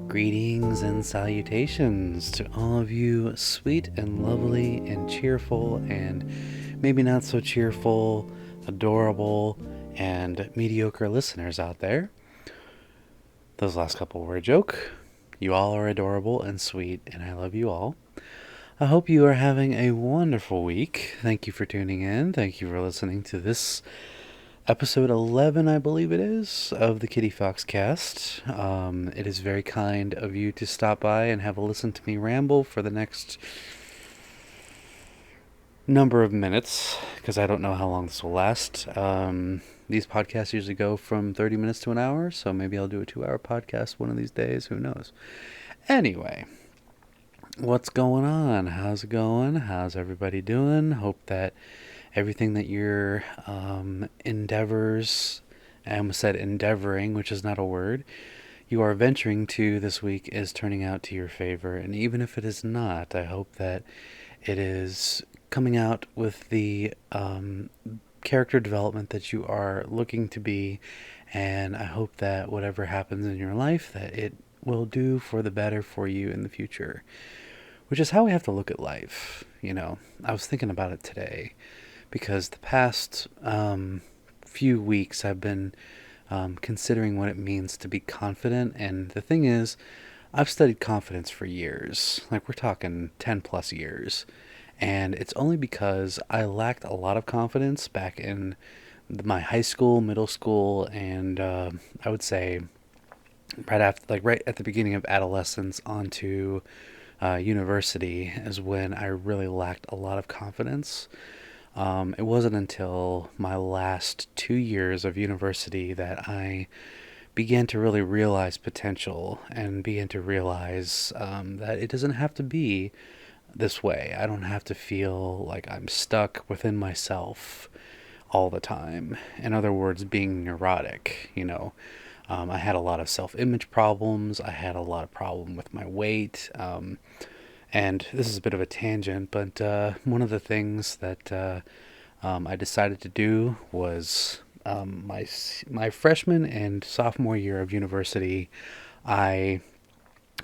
Greetings and salutations to all of you sweet and lovely and cheerful and maybe not so cheerful, adorable, and mediocre listeners out there. Those last couple were a joke. You all are adorable and sweet, and I love you all. I hope you are having a wonderful week. Thank you for tuning in. Thank you for listening to this episode 11, I believe it is, of the KittyFoxCast. It is very kind of you to stop by and have a listen to me ramble for the next number of minutes, because I don't know how long this will last. These podcasts usually go from 30 minutes to an hour, so maybe I'll do a 2-hour podcast one of these days. Who knows? Anyway, what's going on? How's it going? How's everybody doing? Hope that everything that your endeavors, I almost said endeavoring, which is not a word, you are venturing to this week is turning out to your favor. And even if it is not, I hope that it is coming out with the character development that you are looking to be. And I hope that whatever happens in your life, that it will do for the better for you in the future. Which is how we have to look at life. You know, I was thinking about it today, because the past few weeks I've been considering what it means to be confident. And the thing is, I've studied confidence for years. Like, we're talking 10 plus years. And it's only because I lacked a lot of confidence back in my high school, middle school, and I would say right at the beginning of adolescence onto university is when I really lacked a lot of confidence. It wasn't until my last 2 years of university that I began to really realize potential and began to realize that it doesn't have to be this way. I don't have to feel like I'm stuck within myself all the time. In other words, being neurotic, you know. I had a lot of self-image problems. I had a lot of problem with my weight. And this is a bit of a tangent, but one of the things that I decided to do was my freshman and sophomore year of university, I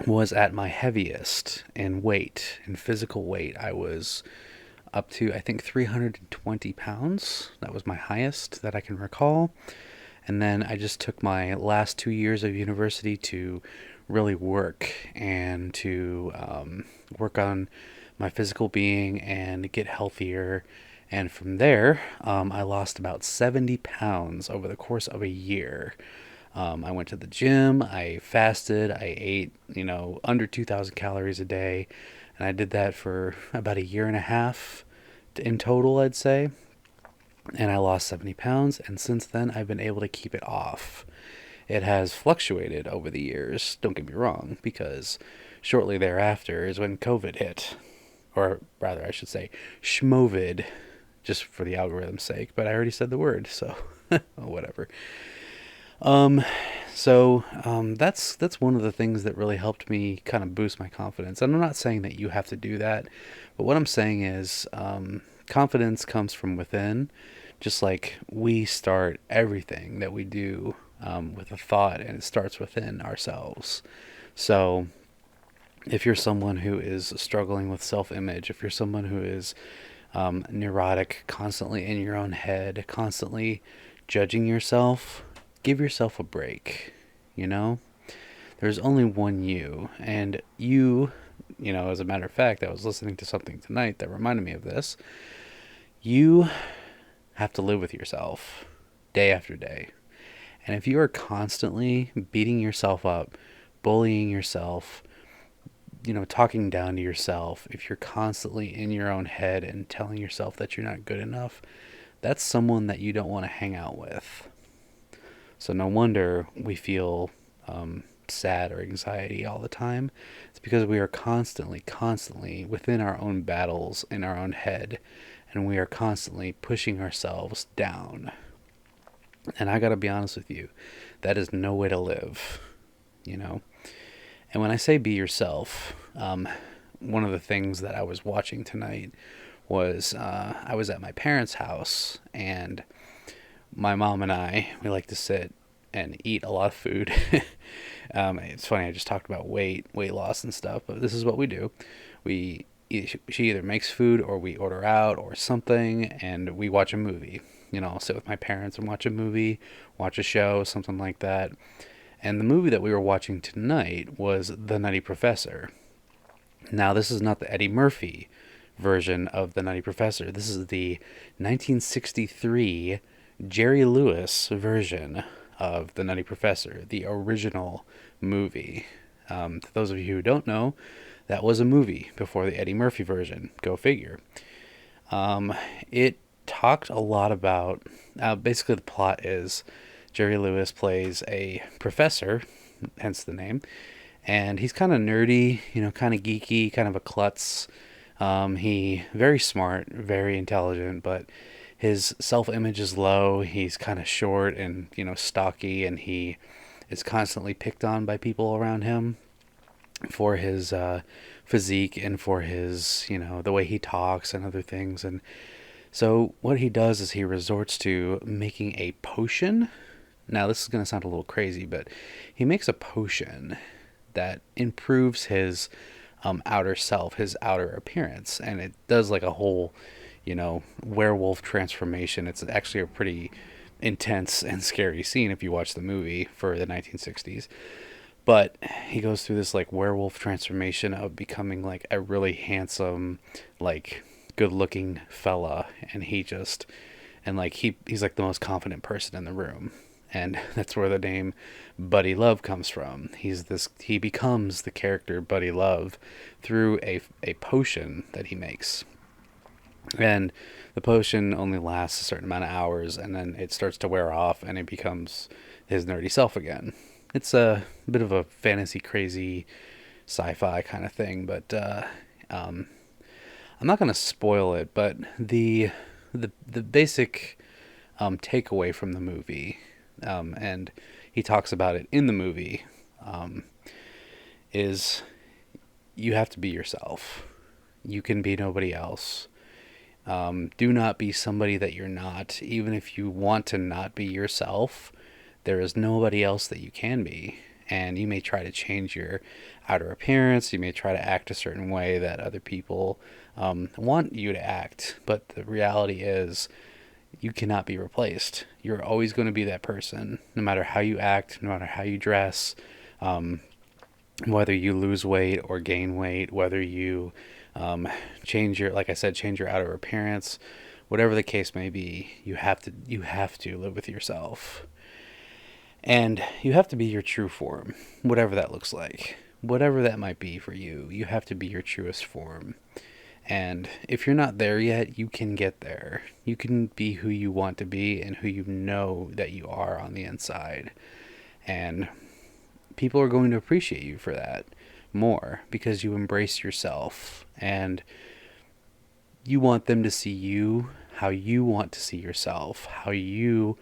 was at my heaviest in weight, in physical weight. I was up to, I think, 320 pounds. That was my highest that I can recall. And then I just took my last 2 years of university to really work and to work on my physical being and get healthier. And from there, I lost about 70 pounds over the course of a year. I went to the gym, I fasted, I ate, under 2,000 calories a day. And I did that for about a year and a half in total, I'd say. And I lost 70 pounds. And since then, I've been able to keep it off. It has fluctuated over the years, don't get me wrong, because shortly thereafter is when COVID hit. Or rather, I should say, schmovid, just for the algorithm's sake. But I already said the word, so whatever. That's one of the things that really helped me kind of boost my confidence. And I'm not saying that you have to do that, but what I'm saying is confidence comes from within, just like we start everything that we do with a thought, and it starts within ourselves. So if you're someone who is struggling with self-image, if you're someone who is neurotic, constantly in your own head, constantly judging yourself, give yourself a break. There's only one you, and you, as a matter of fact, I was listening to something tonight that reminded me of this. You have to live with yourself day after day. And if you are constantly beating yourself up, bullying yourself, talking down to yourself, if you're constantly in your own head and telling yourself that you're not good enough, that's someone that you don't want to hang out with. So no wonder we feel sad or anxiety all the time. It's because we are constantly within our own battles in our own head, and we are constantly pushing ourselves down. And I gotta be honest with you, that is no way to live, And when I say be yourself, one of the things that I was watching tonight was I was at my parents' house, and my mom and we like to sit and eat a lot of food. It's funny, I just talked about weight loss and stuff, but this is what we do. She either makes food or we order out or something, and we watch a movie. I'll sit with my parents and watch a movie, watch a show, something like that. And the movie that we were watching tonight was The Nutty Professor. Now, this is not the Eddie Murphy version of The Nutty Professor. This is the 1963 Jerry Lewis version of The Nutty Professor, the original movie. To those of you who don't know, that was a movie before the Eddie Murphy version. Go figure. It talked a lot about, basically the plot is Jerry Lewis plays a professor, hence the name, and he's kind of nerdy, kind of geeky, kind of a klutz. He very smart, very intelligent, but his self-image is low. He's kind of short and, stocky, and he is constantly picked on by people around him for his physique and for his, the way he talks and other things. And so what he does is he resorts to making a potion. Now, this is going to sound a little crazy, but he makes a potion that improves his outer self, his outer appearance. And it does like a whole, werewolf transformation. It's actually a pretty intense and scary scene if you watch the movie for the 1960s. But he goes through this like werewolf transformation of becoming like a really handsome, like good looking fella. And he's like the most confident person in the room. And that's where the name Buddy Love comes from. He becomes the character Buddy Love through a potion that he makes. And the potion only lasts a certain amount of hours, and then it starts to wear off, and it becomes his nerdy self again. It's a bit of a fantasy, crazy, sci-fi kind of thing, but I'm not going to spoil it. But the basic takeaway from the movie, and he talks about it in the movie, is you have to be yourself. You can be nobody else. Do not be somebody that you're not. Even if you want to not be yourself, there is nobody else that you can be. And you may try to change your outer appearance. You may try to act a certain way that other people want you to act. But the reality is you cannot be replaced. You're always going to be that person, no matter how you act, no matter how you dress, whether you lose weight or gain weight, whether you change your outer appearance, whatever the case may be. You have to live with yourself, and you have to be your true form, whatever that looks like, whatever that might be for you. You have to be your truest form. And if you're not there yet, you can get there. You can be who you want to be and who you know that you are on the inside. And people are going to appreciate you for that more because you embrace yourself and you want them to see you how you want to see yourself, how you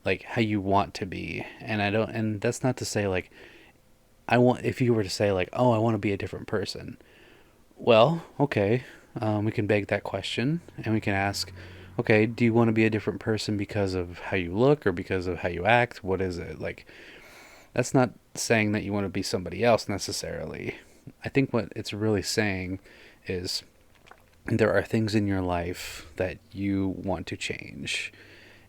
want to be. And that's not to say like if you were to say like, oh, I want to be a different person. Well, okay, we can beg that question and we can ask, okay, do you want to be a different person because of how you look or because of how you act? What is it? Like, that's not saying that you want to be somebody else necessarily. I think what it's really saying is there are things in your life that you want to change,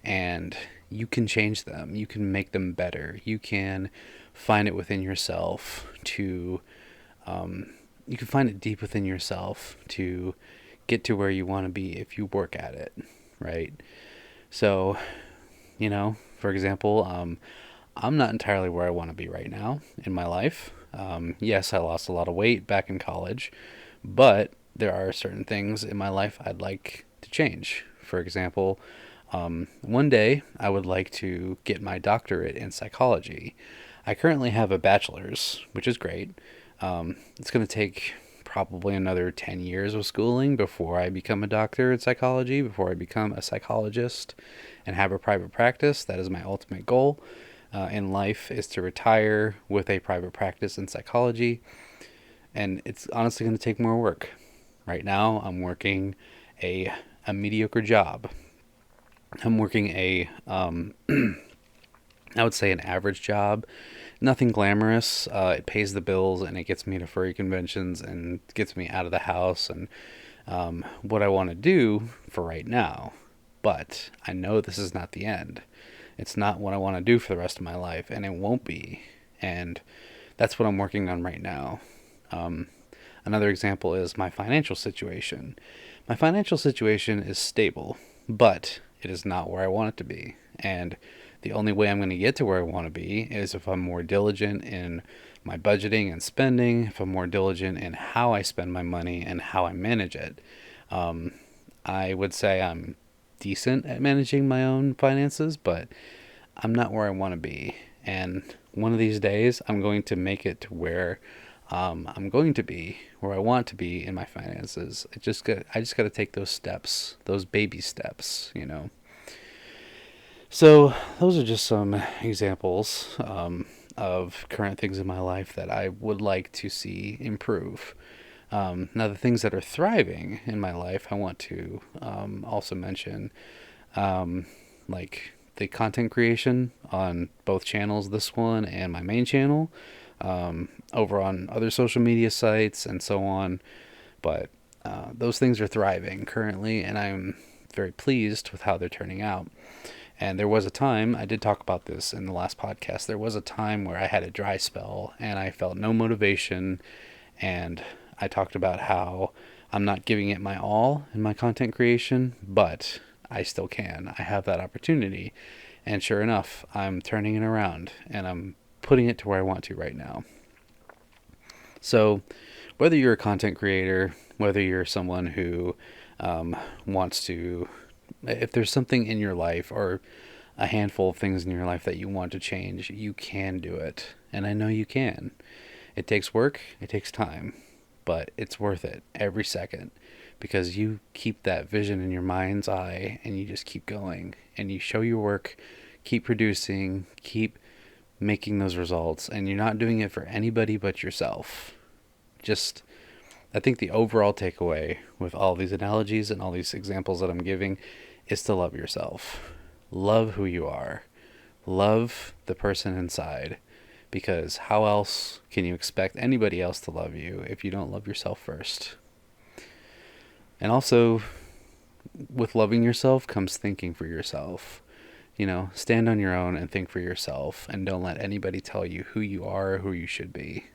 and you can change them. You can make them better. You can find it within yourself to, you can find it deep within yourself to get to where you want to be if you work at it, right? So, for example, I'm not entirely where I want to be right now in my life. Yes, I lost a lot of weight back in college, but there are certain things in my life I'd like to change. For example, one day I would like to get my doctorate in psychology. I currently have a bachelor's, which is great. It's going to take probably another 10 years of schooling before I become a doctor in psychology, before I become a psychologist and have a private practice. That is my ultimate goal in life, is to retire with a private practice in psychology. And it's honestly going to take more work. Right now, I'm working a mediocre job. I'm working I would say an average job. Nothing glamorous. It pays the bills and it gets me to furry conventions and gets me out of the house and what I want to do for right now. But I know this is not the end. It's not what I want to do for the rest of my life, and it won't be. And that's what I'm working on right now. Um, Another example is my financial situation. My financial situation is stable, but it is not where I want it to be. And the only way I'm going to get to where I want to be is if I'm more diligent in my budgeting and spending, if I'm more diligent in how I spend my money and how I manage it. Um, I would say I'm decent at managing my own finances, but I'm not where I want to be. And one of these days, I'm going to make it to where I'm going to be where I want to be in my finances. I just got to take those steps, those baby steps, you know. So those are just some examples of current things in my life that I would like to see improve. Now, the things that are thriving in my life, I want to also mention, like the content creation on both channels, this one and my main channel, over on other social media sites and so on. But those things are thriving currently, and I'm very pleased with how they're turning out. And there was a time, I did talk about this in the last podcast, there was a time where I had a dry spell and I felt no motivation. And I talked about how I'm not giving it my all in my content creation, but I still can. I have that opportunity. And sure enough, I'm turning it around and I'm putting it to where I want to right now. So, whether you're a content creator, whether you're someone who wants to, if there's something in your life or a handful of things in your life that you want to change, you can do it. And I know you can. It takes work, it takes time, but it's worth it every second because you keep that vision in your mind's eye and you just keep going and you show your work, keep producing, keep making those results, and you're not doing it for anybody but yourself. Just, I think the overall takeaway with all these analogies and all these examples that I'm giving is to love yourself. Love who you are. Love the person inside. Because how else can you expect anybody else to love you if you don't love yourself first? And also, with loving yourself comes thinking for yourself. You know, stand on your own and think for yourself, and don't let anybody tell you who you are or who you should be.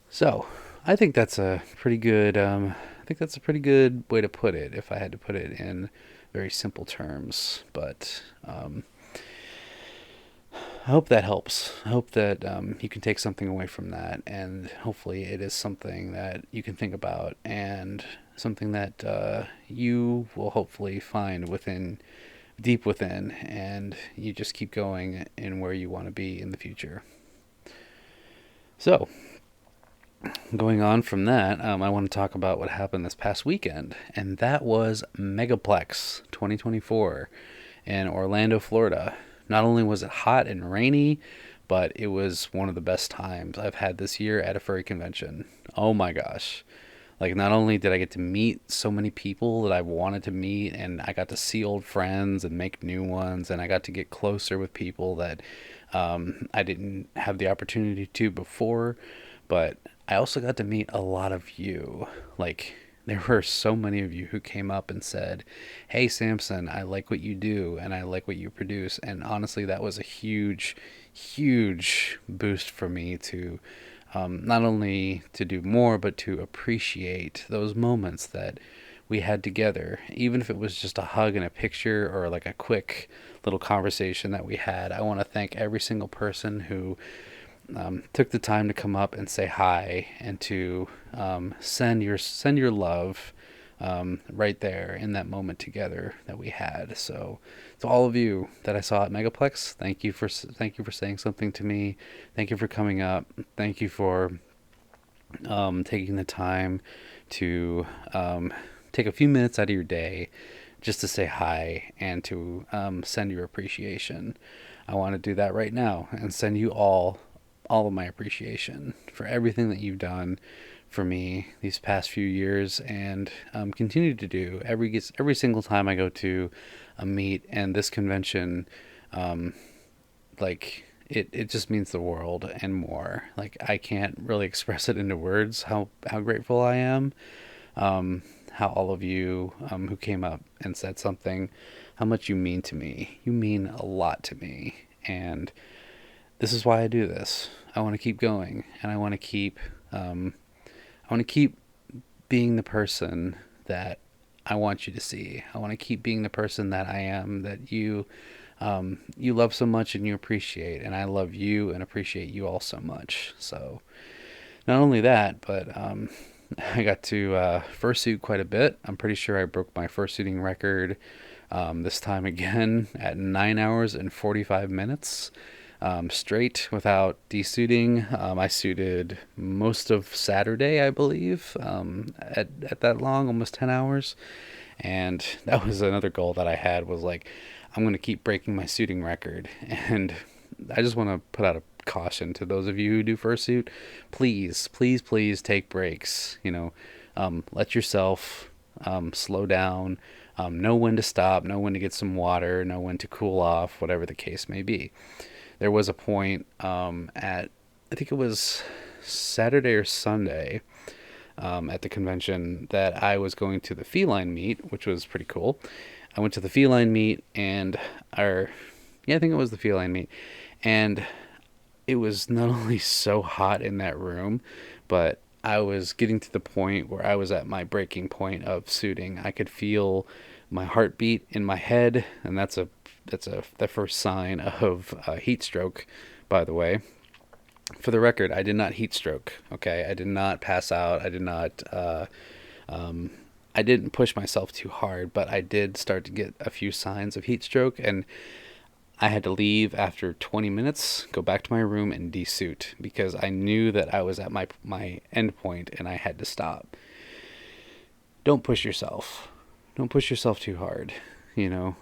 So, I think that's a pretty good. I think that's a pretty good way to put it. If I had to put it in very simple terms, but I hope that helps. I hope that you can take something away from that, and hopefully, it is something that you can think about and something that you will hopefully find within, deep within, and you just keep going in where you want to be in the future. So, going on from that, I want to talk about what happened this past weekend, and that was Megaplex 2024 in Orlando, Florida. Not only was it hot and rainy, but it was one of the best times I've had this year at a furry convention. Oh my gosh. Like, not only did I get to meet so many people that I wanted to meet, and I got to see old friends and make new ones, and I got to get closer with people that I didn't have the opportunity to before, but I also got to meet a lot of you. Like, there were so many of you who came up and said, "Hey, Samson, I like what you do and I like what you produce." And honestly, that was a huge, huge boost for me to not only to do more, but to appreciate those moments that we had together. Even if it was just a hug and a picture or like a quick little conversation that we had. I want to thank every single person who took the time to come up and say hi and to send your love right there in that moment together that we had. So to all of you that I saw at Megaplex, thank you for saying something to me. Thank you for coming up. Thank you for taking the time to take a few minutes out of your day just to say hi and to send your appreciation. I want to do that right now and send you all all of my appreciation for everything that you've done for me these past few years, and continue to do every single time I go to a meet. And this convention, like it just means the world and more. Like, I can't really express it into words how grateful I am. How all of you who came up and said something, how much you mean to me. You mean a lot to me, and this is why I do this. I want to keep going, and I want to keep being the person that I want you to see. I want to keep being the person that I am, that you love so much and you appreciate, and I love you and appreciate you all so much. So not only that, but I got to fursuit quite a bit. I'm pretty sure I broke my fursuiting record this time again at 9 hours and 45 minutes straight without desuiting. I suited most of Saturday, I believe, at that long, almost 10 hours. And that was another goal that I had, was like, I'm going to keep breaking my suiting record. And I just want to put out a caution to those of you who do fursuit. Please, please, please take breaks. Let yourself slow down, know when to stop, know when to get some water, know when to cool off, whatever the case may be. There was a point at, I think it was Saturday or Sunday, at the convention, that I was going to the feline meet, which was pretty cool. I went to the feline meet, I think it was the feline meet, and it was not only so hot in that room, but I was getting to the point where I was at my breaking point of suiting. I could feel my heartbeat in my head, and that's the first sign of heat stroke, by the way. For the record, I did not heat stroke. Okay, I did not pass out. I did not. I didn't push myself too hard, but I did start to get a few signs of heat stroke, and I had to leave after 20 minutes, go back to my room, and desuit, because I knew that I was at my end point and I had to stop. Don't push yourself. Don't push yourself too hard,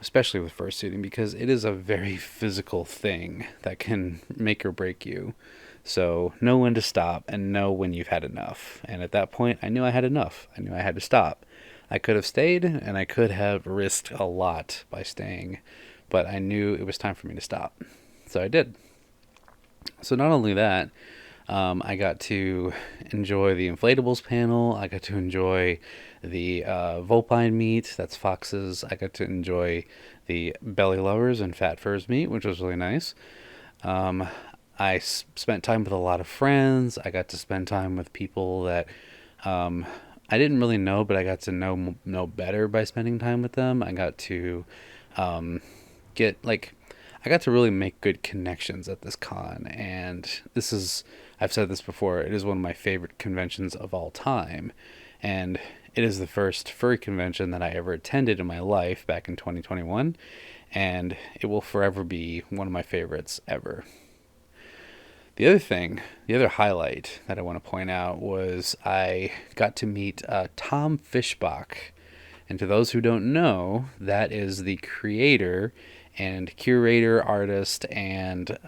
especially with fursuiting, because it is a very physical thing that can make or break you. So know when to stop and know when you've had enough. And at that point, I knew I had enough. I knew I had to stop. I could have stayed, and I could have risked a lot by staying, but I knew it was time for me to stop. So I did. So not only that, I got to enjoy the inflatables panel. I got to enjoy the Vulpine meet. That's foxes. I got to enjoy the belly lovers and fat furs meet, which was really nice. I spent time with a lot of friends. I got to spend time with people that I didn't really know, but I got to know better by spending time with them. I got to I got to really make good connections at this con, and I've said this before, it is one of my favorite conventions of all time, and it is the first furry convention that I ever attended in my life back in 2021, and it will forever be one of my favorites ever. The other highlight that I want to point out was I got to meet Tom Fischbach. And to those who don't know, that is the creator and curator, artist, and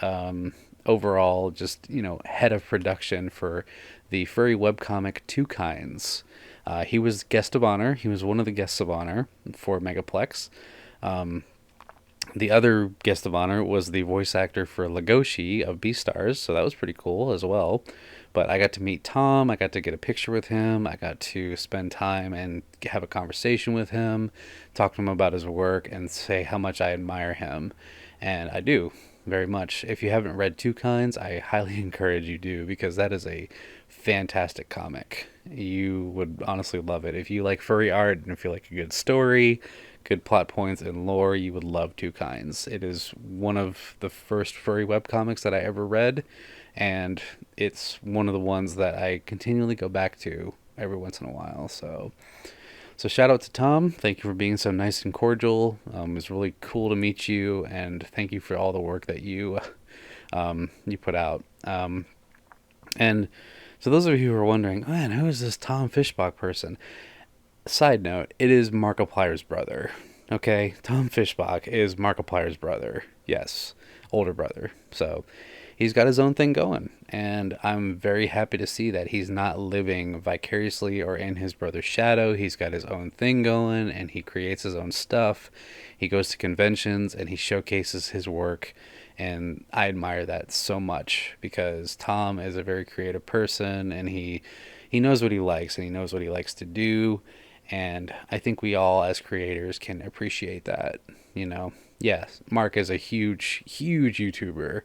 overall just, head of production for the furry webcomic TwoKinds. He was guest of honor. He was one of the guests of honor for Megaplex. The other guest of honor was the voice actor for Legoshi of Beastars, so that was pretty cool as well. But I got to meet Tom, I got to get a picture with him, I got to spend time and have a conversation with him, talk to him about his work, and say how much I admire him. And I do, very much. If you haven't read TwoKinds, I highly encourage you do, because that is a fantastic comic. You would honestly love it. If you like furry art and if you like a good story, good plot points, and lore, you would love TwoKinds. It is one of the first furry webcomics that I ever read, and it's one of the ones that I continually go back to every once in a while. So shout out to Tom. Thank you for being so nice and cordial. It was really cool to meet you, and thank you for all the work that you put out. And so those of you who are wondering, man, who is this Tom Fischbach person? Side note, it is Markiplier's brother. Okay, Tom Fischbach is Markiplier's brother. Yes, older brother. So he's got his own thing going. And I'm very happy to see that he's not living vicariously or in his brother's shadow. He's got his own thing going, and he creates his own stuff. He goes to conventions and he showcases his work. And I admire that so much because Tom is a very creative person, and he knows what he likes and he knows what he likes to do. And I think we all as creators can appreciate that, you know. Yes, Mark is a huge YouTuber,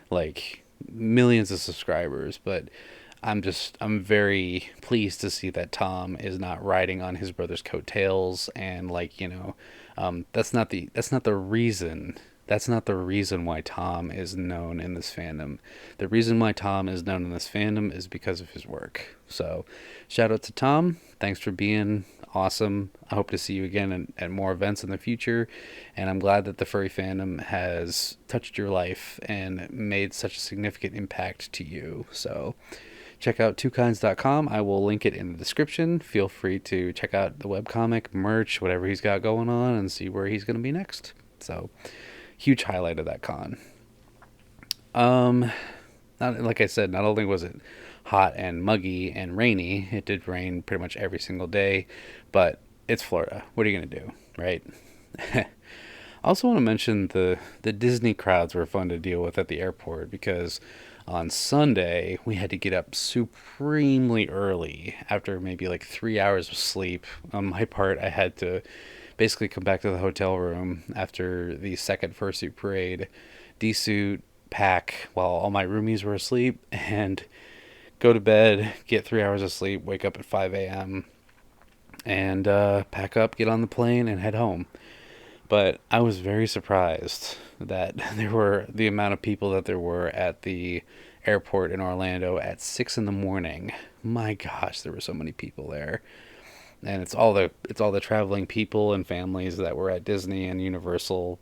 like millions of subscribers, but I'm very pleased to see that Tom is not riding on his brother's coattails, and like, that's not the reason. That's not the reason why Tom is known in this fandom. The reason why Tom is known in this fandom is because of his work. So, shout out to Tom. Thanks for being awesome. I hope to see you again at more events in the future. And I'm glad that the furry fandom has touched your life and made such a significant impact to you. So, check out TwoKinds.com. I will link it in the description. Feel free to check out the webcomic, merch, whatever he's got going on, and see where he's going to be next. So, huge highlight of that con. Not, like I said, not only was it hot and muggy and rainy, it did rain pretty much every single day, but it's Florida. What are you going to do, right? I also want to mention the Disney crowds were fun to deal with at the airport because on Sunday we had to get up supremely early after maybe like 3 hours of sleep. On my part, I had to basically come back to the hotel room after the second fursuit parade, desuit, pack while all my roomies were asleep, and go to bed, get 3 hours of sleep, wake up at 5 a.m., and pack up, get on the plane, and head home. But I was very surprised that there were the amount of people that there were at the airport in Orlando at 6 in the morning. My gosh, there were so many people there. And it's all the traveling people and families that were at Disney and Universal,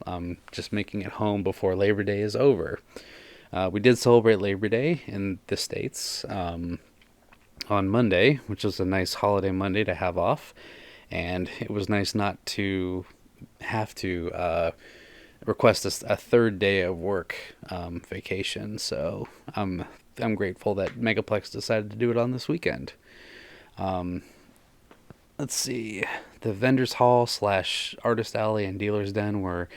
just making it home before Labor Day is over. We did celebrate Labor Day in the States on Monday, which was a nice holiday Monday to have off. And it was nice not to have to request a third day of work vacation. So I'm grateful that Megaplex decided to do it on this weekend. Let's see. The Vendors Hall slash Artist Alley and Dealer's Den were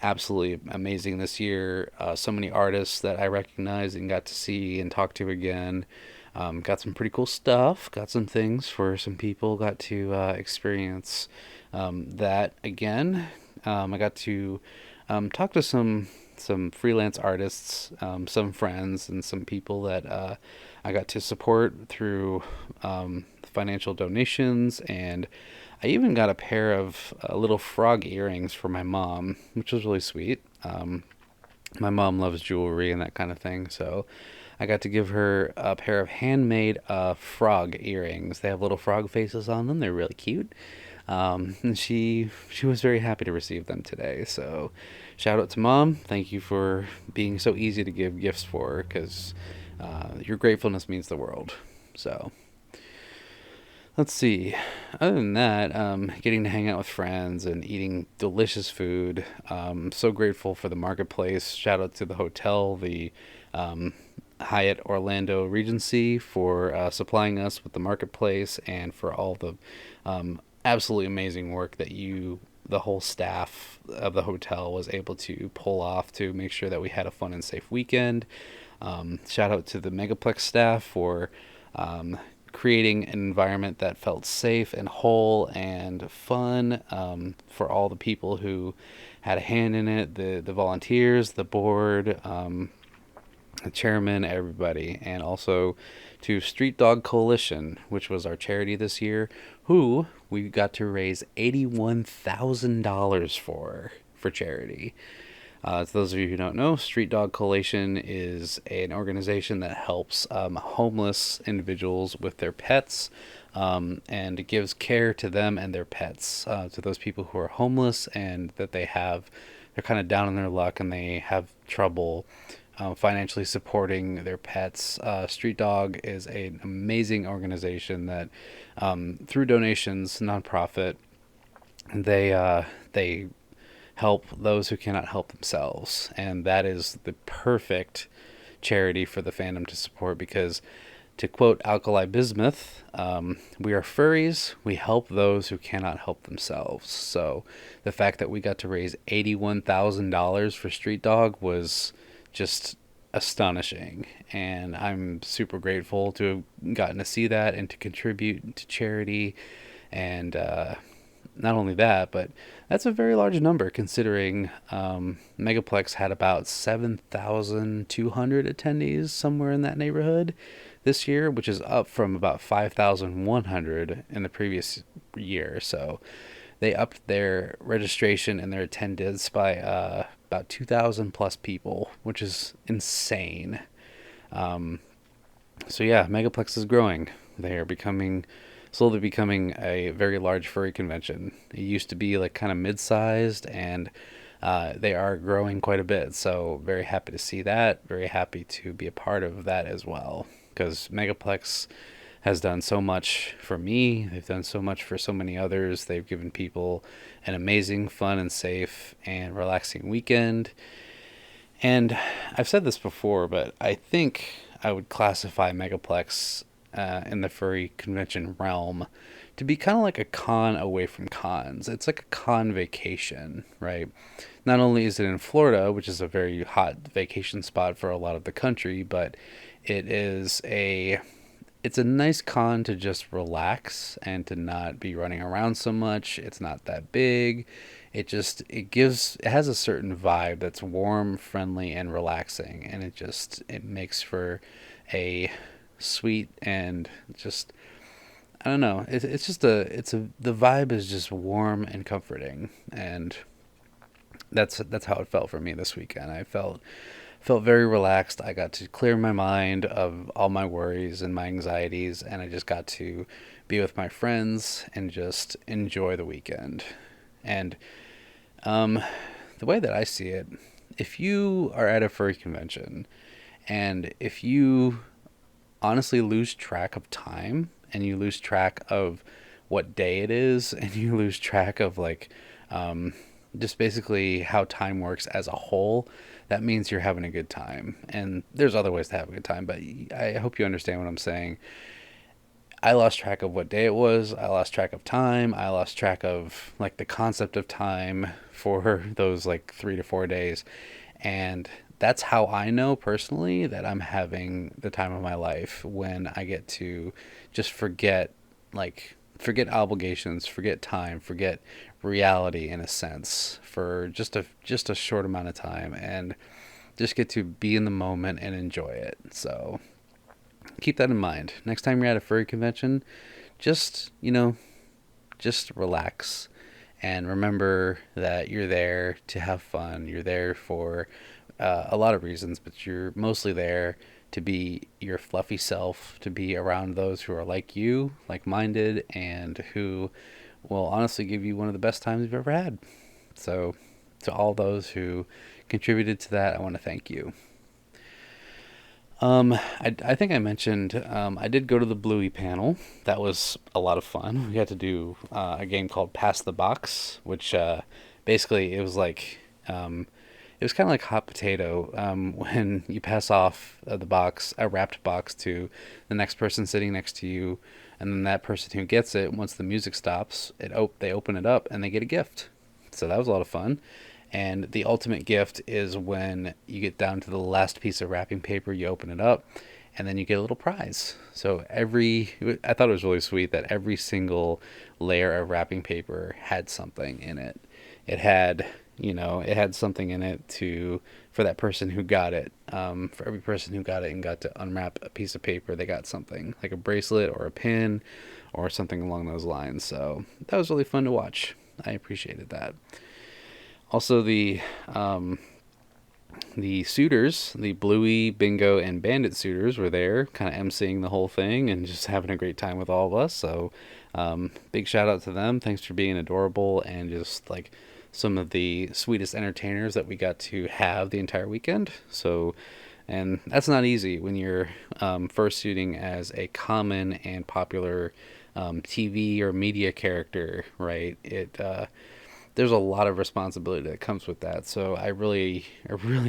absolutely amazing this year. So many artists that I recognized and got to see and talk to again. Got some pretty cool stuff. Got some things for some people. Got to experience that again. I got to talk to some freelance artists, some friends, and some people that I got to support through financial donations, and I even got a pair of little frog earrings for my mom, which was really sweet. My mom loves jewelry and that kind of thing, so I got to give her a pair of handmade frog earrings. They have little frog faces on them. They're really cute. And she was very happy to receive them today. So, shout out to Mom. Thank you for being so easy to give gifts for, because your gratefulness means the world. So, let's see. Other than that, getting to hang out with friends and eating delicious food. So grateful for the marketplace. Shout out to the hotel, the Hyatt Orlando Regency, for supplying us with the marketplace, and for all the absolutely amazing work that the whole staff of the hotel was able to pull off to make sure that we had a fun and safe weekend. Shout out to the Megaplex staff for creating an environment that felt safe and whole and fun, for all the people who had a hand in it, the volunteers, the board, the chairman, everybody. And also to Street Dog Coalition, which was our charity this year, who we got to raise $81,000 for charity. To those of you who don't know, Street Dog Coalition is an organization that helps homeless individuals with their pets, and gives care to them and their pets, to those people who are homeless and that they're kind of down on their luck and they have trouble financially supporting their pets. Street Dog is an amazing organization that, through donations, nonprofit, they help those who cannot help themselves, and that is the perfect charity for the fandom to support because, to quote Alkali Bismuth, we are furries. We help those who cannot help themselves. So the fact that we got to raise $81,000 for Street Dog was just astonishing. And I'm super grateful to have gotten to see that and to contribute to charity. And not only that, but that's a very large number considering Megaplex had about 7,200 attendees, somewhere in that neighborhood this year, which is up from about 5,100 in the previous year. So they upped their registration and their attendance by about 2,000 plus people, which is insane. So yeah, Megaplex is growing. They are slowly becoming a very large furry convention. It used to be like kind of mid-sized, and they are growing quite a bit. So very happy to see that. Very happy to be a part of that as well, because Megaplex has done so much for me. They've done so much for so many others. They've given people an amazing, fun, and safe and relaxing weekend. And I've said this before, but I think I would classify Megaplex in the furry convention realm to be kind of like a con away from cons. It's like a con vacation, right? Not only is it in Florida, which is a very hot vacation spot for a lot of the country, but it's a nice con to just relax and to not be running around so much. It's not that big. It has a certain vibe that's warm, friendly, and relaxing, and it makes for a sweet and just, I don't know. The vibe is just warm and comforting, and that's how it felt for me this weekend. I felt very relaxed. I got to clear my mind of all my worries and my anxieties, and I just got to be with my friends and just enjoy the weekend. And the way that I see it, if you are at a furry convention and if you honestly lose track of time and you lose track of what day it is and you lose track of just basically how time works as a whole, that means you're having a good time. And there's other ways to have a good time, but I hope you understand what I'm saying. I lost track of what day it was. I lost track of time. I lost track of the concept of time for those 3 to 4 days. And that's how I know personally that I'm having the time of my life, when I get to just forget obligations, forget time, forget reality in a sense for just a short amount of time, and just get to be in the moment and enjoy it. So keep that in mind. Next time you're at a furry convention, just relax and remember that you're there to have fun. You're there for a lot of reasons, but you're mostly there to be your fluffy self, to be around those who are like you, like-minded, and who will honestly give you one of the best times you've ever had. So to all those who contributed to that, I want to thank you. I think I mentioned I did go to the Bluey panel. That was a lot of fun. We had to do a game called Pass the Box, which basically it was it was kind of like hot potato when you pass off a wrapped box to the next person sitting next to you, and then that person who gets it, once the music stops, they open it up and they get a gift. So that was a lot of fun. And the ultimate gift is when you get down to the last piece of wrapping paper, you open it up, and then you get a little prize. So I thought it was really sweet that every single layer of wrapping paper had something in it. It had something in it for that person who got it. For every person who got it and got to unwrap a piece of paper, they got something, like a bracelet or a pin or something along those lines. So that was really fun to watch. I appreciated that. Also, the suitors, the Bluey, Bingo, and Bandit suitors were there, kind of emceeing the whole thing and just having a great time with all of us. So big shout out to them. Thanks for being adorable and just some of the sweetest entertainers that we got to have the entire weekend. So, and that's not easy when you're fursuiting as a common and popular TV or media character, right? there's a lot of responsibility that comes with that. So I really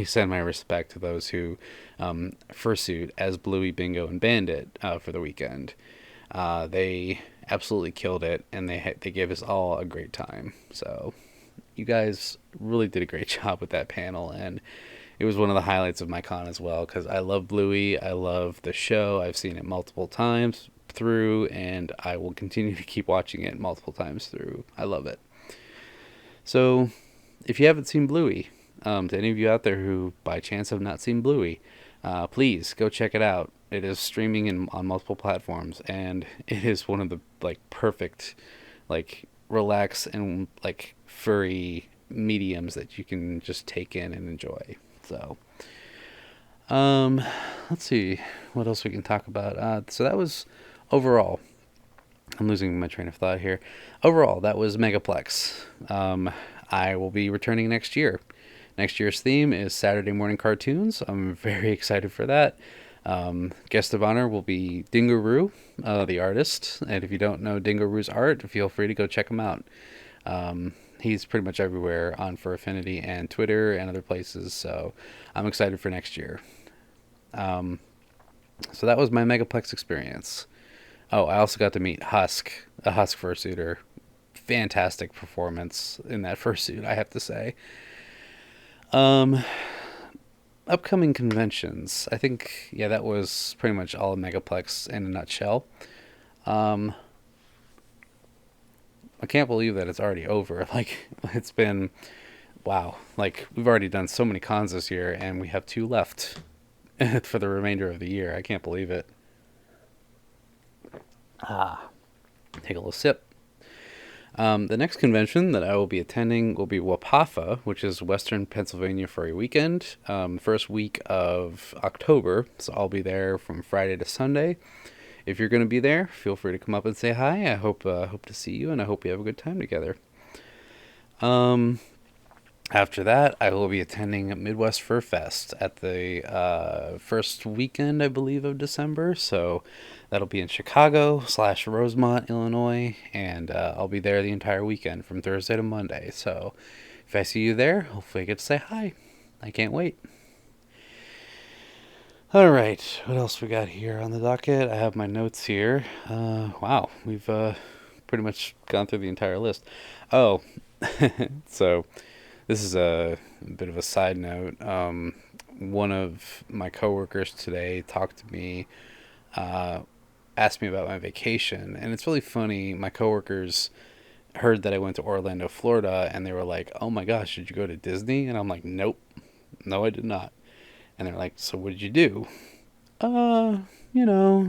send my respect to those who fursuit as Bluey, Bingo, and Bandit for the weekend. They absolutely killed it, and they gave us all a great time. So you guys really did a great job with that panel, and it was one of the highlights of my con as well, because I love Bluey, I love the show, I've seen it multiple times through, and I will continue to keep watching it multiple times through. I love it. So, if you haven't seen Bluey, to any of you out there who by chance have not seen Bluey, please go check it out. It is streaming on multiple platforms, and it is one of the like perfect, like relax and like furry mediums that you can just take in and enjoy. So, um, let's see what else we can talk about. So that was overall. I'm losing my train of thought here. Overall, that was Megaplex. I will be returning next year. Next year's theme is Saturday morning cartoons. I'm very excited for that. Guest of honor will be Dingaroo, the artist. And if you don't know Dingaroo's art, feel free to go check him out. He's pretty much everywhere on Fur Affinity and Twitter and other places. So I'm excited for next year. So that was my Megaplex experience. Oh, I also got to meet Husk, a Husk fursuiter. Fantastic performance in that fursuit, I have to say. Um, Upcoming conventions. I think, yeah, that was pretty much all of Megaplex in a nutshell. Um, I can't believe that it's already over. Like, it's been, wow. Like, we've already done so many cons this year, and we have 2 left for the remainder of the year. I can't believe it. Take a little sip. The next convention that I will be attending will be WAPAFA, which is Western Pennsylvania Furry Weekend, first week of October. So I'll be there from Friday to Sunday. If you're going to be there, feel free to come up and say hi. I hope to see you, and I hope you have a good time together. After that, I will be attending Midwest Fur Fest at the first weekend, I believe, of December. So that'll be in Chicago / Rosemont, Illinois, and I'll be there the entire weekend from Thursday to Monday. So if I see you there, hopefully I get to say hi. I can't wait. All right, what else we got here on the docket? I have my notes here. Wow, we've pretty much gone through the entire list. Oh, so this is a bit of a side note. One of my coworkers today talked to me, asked me about my vacation, and it's really funny. My coworkers heard that I went to Orlando, Florida, and they were like, "Oh my gosh, did you go to Disney?" And I'm like, "Nope, no, I did not." And they're like, "So what did you do?"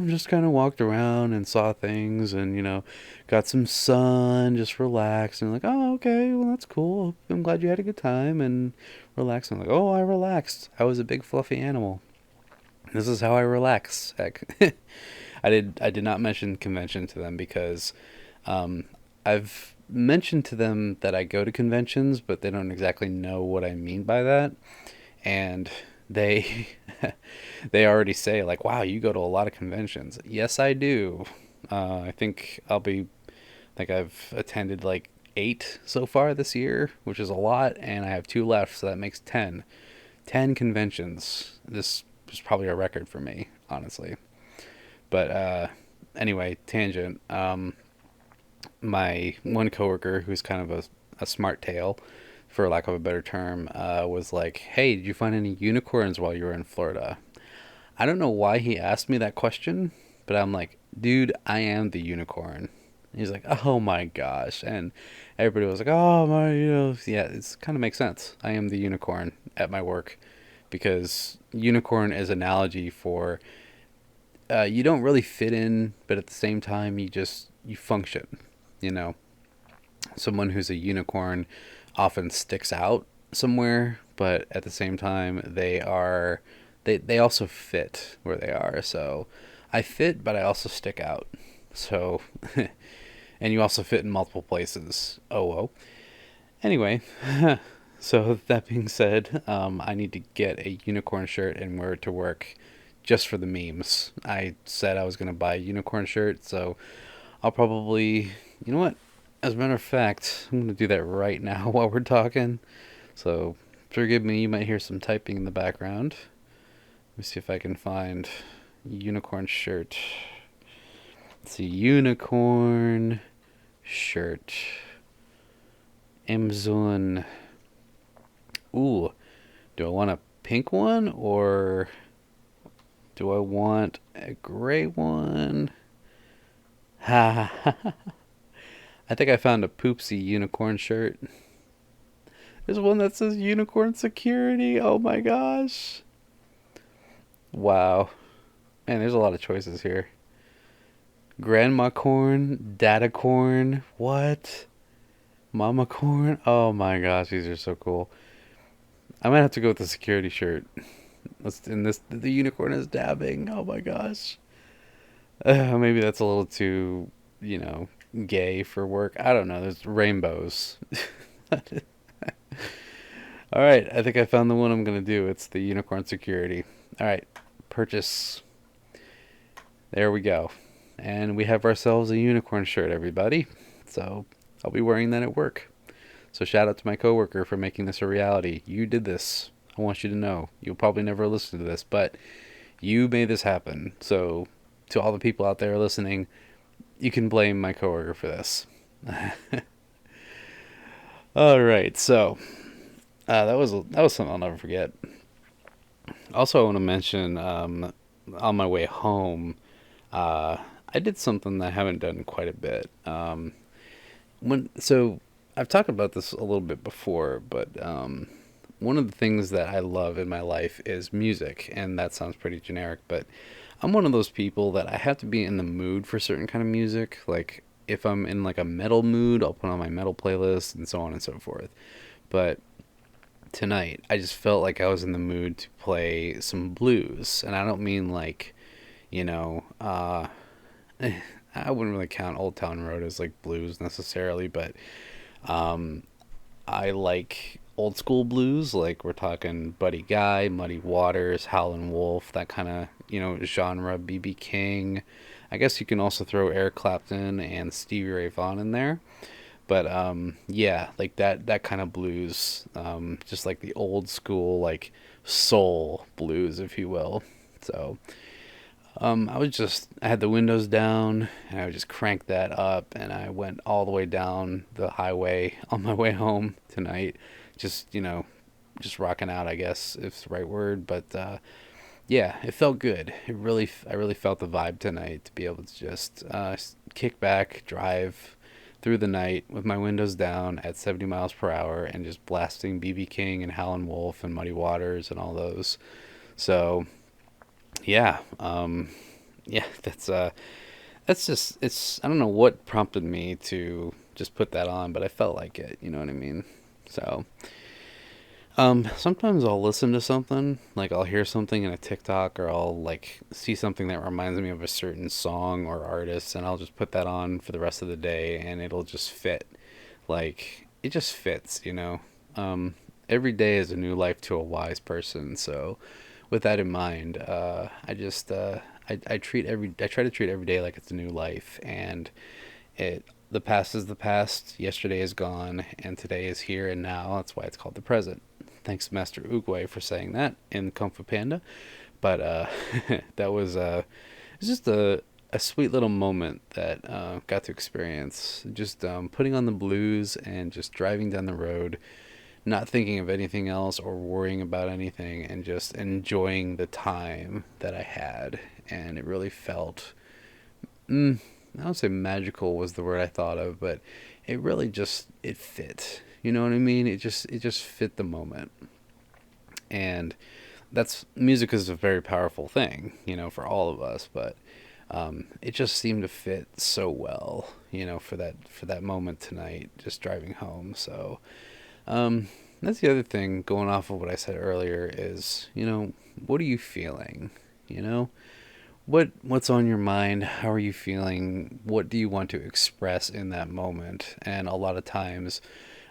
Just kind of walked around and saw things and, got some sun, just relaxed. And like, "Oh, okay, well, that's cool. I'm glad you had a good time and relaxed." And I'm like, "Oh, I relaxed. I was a big fluffy animal. This is how I relax." Heck. I did not mention convention to them because I've mentioned to them that I go to conventions, but they don't exactly know what I mean by that. And they they already say like, "Wow, you go to a lot of conventions." Yes, I do. I think I've attended like 8 so far this year, which is a lot, and I have 2 left, so that makes 10. 10 conventions. This is probably a record for me, honestly. But anyway, tangent. My one coworker, who's kind of a smart tail, for lack of a better term, was like, "Hey, did you find any unicorns while you were in Florida?" I don't know why he asked me that question, but I'm like, "Dude, I am the unicorn." And he's like, "Oh my gosh." And everybody was like, "Oh my, yeah, it's kind of makes sense. I am the unicorn at my work because unicorn is analogy for you don't really fit in, but at the same time, you function, you know. Someone who's a unicorn often sticks out somewhere, but at the same time they also fit where they are. So I fit, but I also stick out. So and you also fit in multiple places. Oh well. Anyway, so that being said, I need to get a unicorn shirt and wear it to work just for the memes. I said I was going to buy a unicorn shirt, so I'll probably, you know what? As a matter of fact, I'm going to do that right now while we're talking. So forgive me, you might hear some typing in the background. Let me see if I can find unicorn shirt. Let's see, unicorn shirt. Amazon. Ooh, do I want a pink one or do I want a gray one? Ha ha ha. I think I found a poopsie unicorn shirt. There's one that says unicorn security. Oh my gosh. Wow. Man, there's a lot of choices here. Grandma corn, dada corn, what? Mama corn? Oh my gosh, these are so cool. I might have to go with the security shirt. Let's in this. The unicorn is dabbing. Oh my gosh. Maybe that's a little too, you know, gay for work. I don't know. There's rainbows. All right, I think I found the one I'm gonna do. It's the unicorn security. All right, purchase. There we go, and we have ourselves a unicorn shirt, everybody. So I'll be wearing that at work. So shout out to my coworker for making this a reality. You did this. I want you to know. You'll probably never listen to this, but you made this happen. So to all the people out there listening, you can blame my coworker for this. All right, so that was something I'll never forget. Also, I want to mention on my way home, uh, I did something that I haven't done in quite a bit. So I've talked about this a little bit before, but one of the things that I love in my life is music, and that sounds pretty generic, but I'm one of those people that I have to be in the mood for certain kind of music. Like if I'm in like a metal mood, I'll put on my metal playlist and so on and so forth. But tonight, I just felt like I was in the mood to play some blues, and I don't mean like, you know, I wouldn't really count Old Town Road as like blues necessarily, but um, I like old school blues, like we're talking Buddy Guy, Muddy Waters, Howlin' Wolf, that kind of, genre, BB King. I guess you can also throw Eric Clapton and Stevie Ray Vaughan in there. But yeah, like that kind of blues, just like the old school like soul blues, if you will. So I had the windows down and I would just crank that up and I went all the way down the highway on my way home tonight. Just, just rocking out, I guess, if it's the right word. But yeah, it felt good. I really felt the vibe tonight to be able to just kick back, drive through the night with my windows down at 70 miles per hour and just blasting BB King and Howlin' Wolf and Muddy Waters and all those. So yeah, yeah, that's just it's I don't know what prompted me to just put that on, but I felt like it. You know what I mean? So sometimes I'll listen to something, like I'll hear something in a TikTok or I'll like see something that reminds me of a certain song or artist and I'll just put that on for the rest of the day and it'll just fit. Like it just fits. Every day is a new life to a wise person. So with that in mind, I try to treat every day like it's a new life and it the past is the past, yesterday is gone, and today is here and now. That's why it's called the present. Thanks, Master Oogway, for saying that in Kung Fu Panda. But that was it's just a sweet little moment that got to experience. Just putting on the blues and just driving down the road, not thinking of anything else or worrying about anything, and just enjoying the time that I had. And it really felt I don't say magical was the word I thought of, but it really just it fit. You know what I mean? It just fit the moment. And that's music is a very powerful thing, for all of us, but it just seemed to fit so well, for that moment tonight, just driving home. So that's the other thing, going off of what I said earlier, is what are you feeling? You know, what's on your mind? How are you feeling? What do you want to express in that moment? And a lot of times,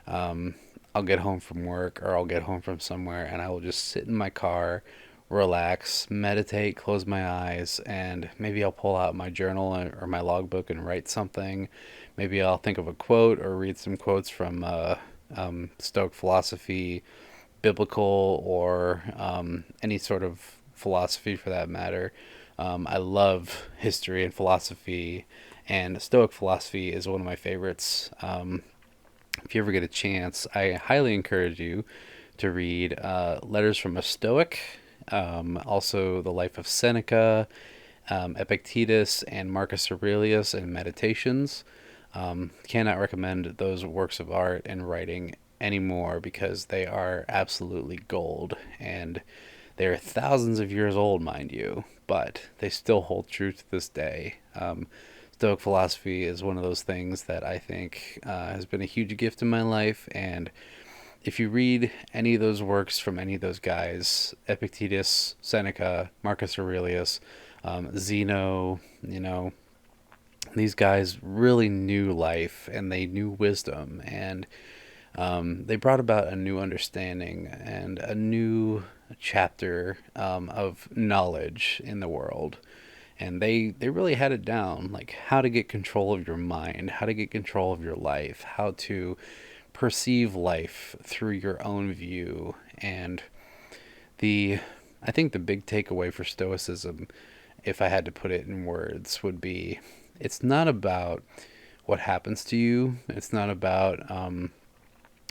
I'll get home from work or I'll get home from somewhere and I will just sit in my car, relax, meditate, close my eyes, and maybe I'll pull out my journal or my logbook and write something. Maybe I'll think of a quote or read some quotes from Stoic philosophy, biblical, or any sort of philosophy for that matter. I love history and philosophy, and Stoic philosophy is one of my favorites. If you ever get a chance, I highly encourage you to read Letters from a Stoic, also The Life of Seneca, Epictetus, and Marcus Aurelius, and Meditations. Cannot recommend those works of art and writing anymore because they are absolutely gold, and they are thousands of years old, mind you, but they still hold true to this day. Stoic philosophy is one of those things that I think has been a huge gift in my life, and if you read any of those works from any of those guys, Epictetus, Seneca, Marcus Aurelius, Zeno, these guys really knew life and they knew wisdom, and they brought about a new understanding and a new chapter of knowledge in the world. And they really had it down, like how to get control of your mind, how to get control of your life, how to perceive life through your own view. And the I think the big takeaway for Stoicism, if I had to put it in words, would be it's not about what happens to you. It's not about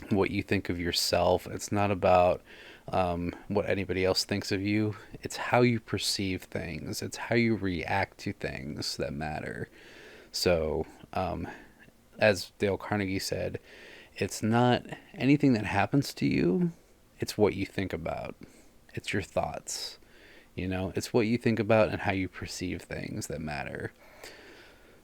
what you think of yourself. It's not about what anybody else thinks of you. It's how you perceive things. It's how you react to things that matter. So, as Dale Carnegie said, it's not anything that happens to you. It's what you think about. It's your thoughts. It's what you think about and how you perceive things that matter.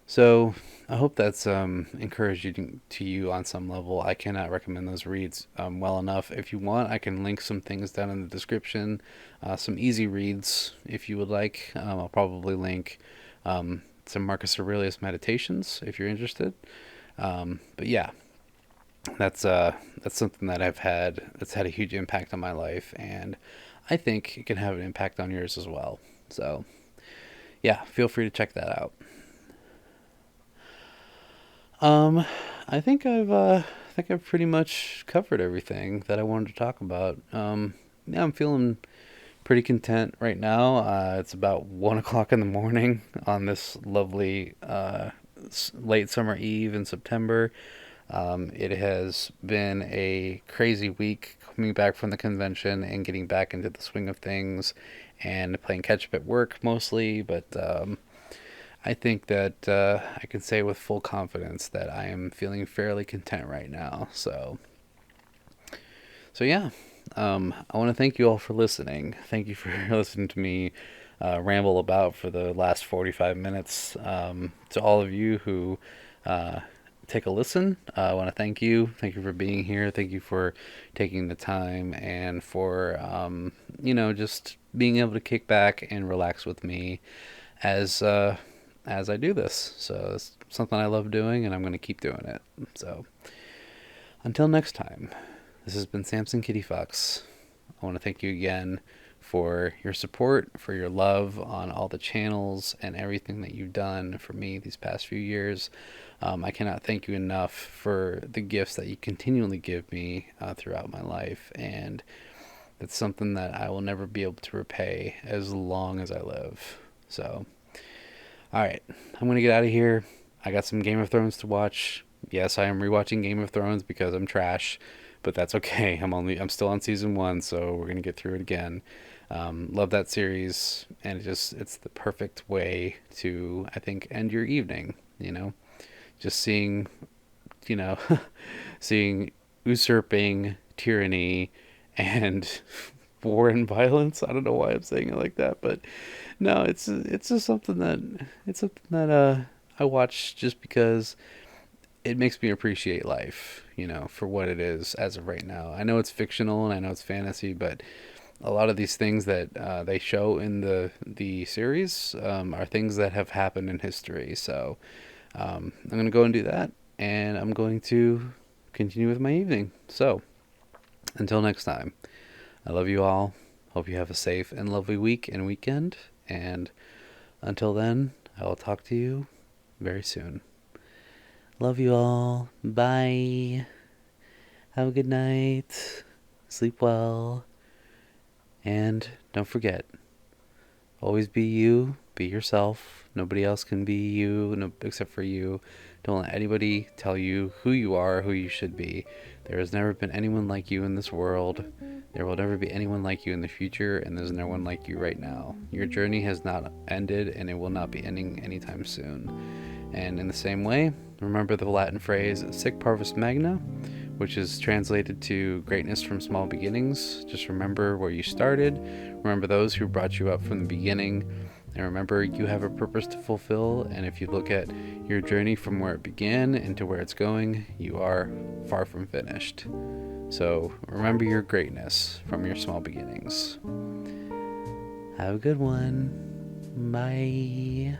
So I hope that's encouraging to you on some level. I cannot recommend those reads well enough. If you want, I can link some things down in the description, some easy reads if you would like. I'll probably link some Marcus Aurelius meditations if you're interested. But yeah, that's something that that's had a huge impact on my life, and I think it can have an impact on yours as well. So yeah, feel free to check that out. Um, I think I've pretty much covered everything that I wanted to talk about. Yeah, I'm feeling pretty content right now. It's about 1 o'clock in the morning on this lovely late summer eve in September. It has been a crazy week coming back from the convention and getting back into the swing of things and playing catch up at work mostly, but I think that I can say with full confidence that I am feeling fairly content right now. So yeah, I want to thank you all for listening. Thank you for listening to me ramble about for the last 45 minutes. To all of you who take a listen, I want to thank you. Thank you for being here. Thank you for taking the time and for, just being able to kick back and relax with me as I do this. So it's something I love doing, and I'm going to keep doing it. So until next time, this has been Samson Kitty Fox. I want to thank you again for your support, for your love on all the channels and everything that you've done for me these past few years. I cannot thank you enough for the gifts that you continually give me throughout my life, and it's something that I will never be able to repay as long as I live. So alright, I'm going to get out of here. I got some Game of Thrones to watch. Yes, I am rewatching Game of Thrones because I'm trash, but that's okay. I'm still on season 1, so we're going to get through it again. Love that series, and it's the perfect way to, I think, end your evening, Just seeing, you know, seeing usurping tyranny and war and violence. I don't know why I'm saying it like that, but no, it's just something that I watch just because it makes me appreciate life, for what it is as of right now. I know it's fictional and I know it's fantasy, but a lot of these things that they show in the series are things that have happened in history. So I'm gonna go and do that, and I'm going to continue with my evening. So until next time, I love you all. Hope you have a safe and lovely week and weekend. And until then, I will talk to you very soon. Love you all. Bye. Have a good night. Sleep well. And don't forget, always be you. Be yourself. Nobody else can be you except for you. Don't let anybody tell you who you are, who you should be. There has never been anyone like you in this world. There will never be anyone like you in the future, and there's no one like you right now. Your journey has not ended, and it will not be ending anytime soon. And in the same way, remember the Latin phrase, sic Parvis Magna, which is translated to greatness from small beginnings. Just remember where you started. Remember those who brought you up from the beginning. And remember, you have a purpose to fulfill. And if you look at your journey from where it began into where it's going, you are far from finished. So remember your greatness from your small beginnings. Have a good one. Bye.